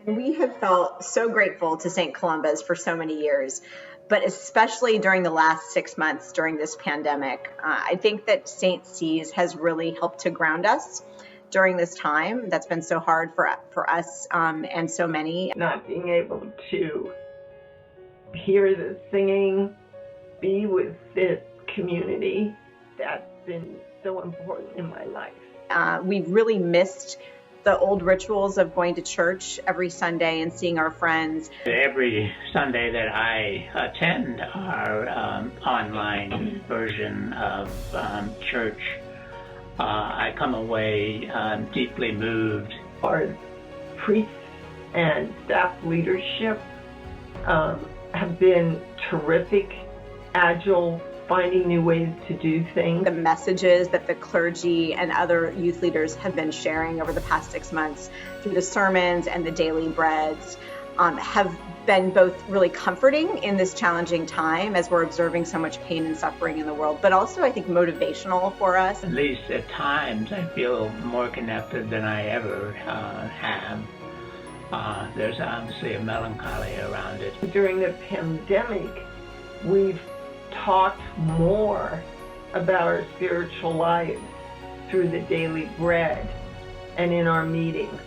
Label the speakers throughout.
Speaker 1: We have felt so grateful to St. Columba's for so many years, but especially during the last 6 months during this pandemic. I think that St. C's has really helped to ground us during this time that's been so hard for us and so many.
Speaker 2: Not being able to hear the singing, be with this community, that's been so important in my life.
Speaker 1: We've really missed the old rituals of going to church every Sunday and seeing our friends.
Speaker 3: Every Sunday that I attend our online version of church, I come away deeply moved.
Speaker 2: Our priests and staff leadership have been terrific, agile, finding new ways to do things.
Speaker 1: The messages that the clergy and other youth leaders have been sharing over the past 6 months through the sermons and the daily breads have been both really comforting in this challenging time as we're observing so much pain and suffering in the world, but also I think motivational for us.
Speaker 3: At least at times I feel more connected than I ever have. There's obviously a melancholy around it.
Speaker 2: During the pandemic, we've talked more about our spiritual lives through the daily bread and in our meetings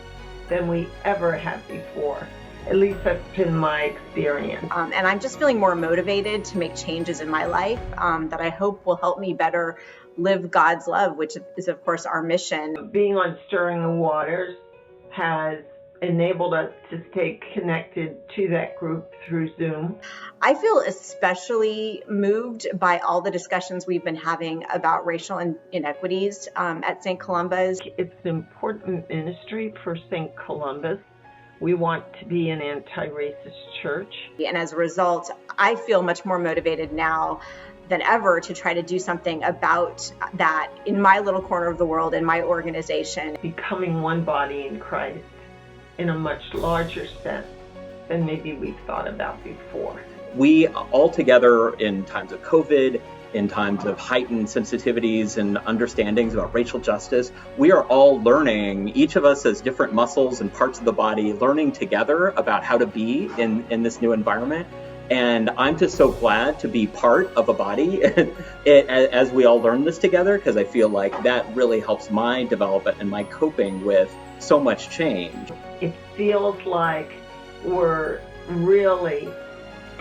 Speaker 2: than we ever have before. At least that's been my experience.
Speaker 1: And I'm just feeling more motivated to make changes in my life that I hope will help me better live God's love, which is, of course, our mission.
Speaker 2: Being on Stirring the Waters has enabled us to stay connected to that group through Zoom.
Speaker 1: I feel especially moved by all the discussions we've been having about racial inequities at St. Columba's.
Speaker 2: It's an important ministry for St. Columba's. We want to be an anti-racist church.
Speaker 1: And as a result, I feel much more motivated now than ever to try to do something about that in my little corner of the world, in my organization.
Speaker 2: Becoming one body in Christ in a much larger sense than maybe we've thought about before.
Speaker 4: We all together in times of COVID, in times of heightened sensitivities and understandings about racial justice, we are all learning, each of us as different muscles and parts of the body, learning together about how to be in this new environment. And I'm just so glad to be part of a body as we all learn this together, because I feel like that really helps my development and my coping with so much change.
Speaker 2: It feels like we're really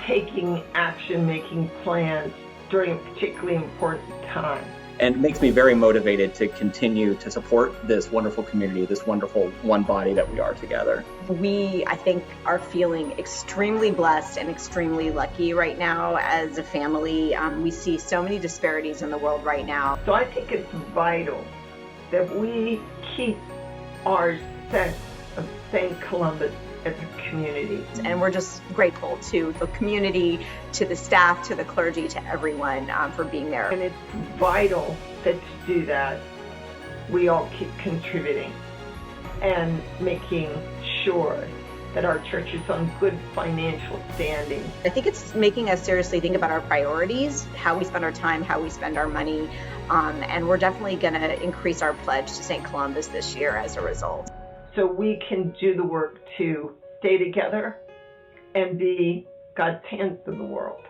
Speaker 2: taking action, making plans during a particularly important time.
Speaker 4: And it makes me very motivated to continue to support this wonderful community, this wonderful one body that we are together.
Speaker 1: We, I think, are feeling extremely blessed and extremely lucky right now as a family. We see so many disparities in the world right now.
Speaker 2: So I think it's vital that we keep our sense of St. Columba's as a community.
Speaker 1: And we're just grateful to the community, to the staff, to the clergy, to everyone for being there.
Speaker 2: And it's vital that to do that, we all keep contributing and making sure that our church is on good financial standing.
Speaker 1: I think it's making us seriously think about our priorities, how we spend our time, how we spend our money, and we're definitely going to increase our pledge to St. Columba's this year as a result.
Speaker 2: So we can do the work to stay together and be God's hands in the world.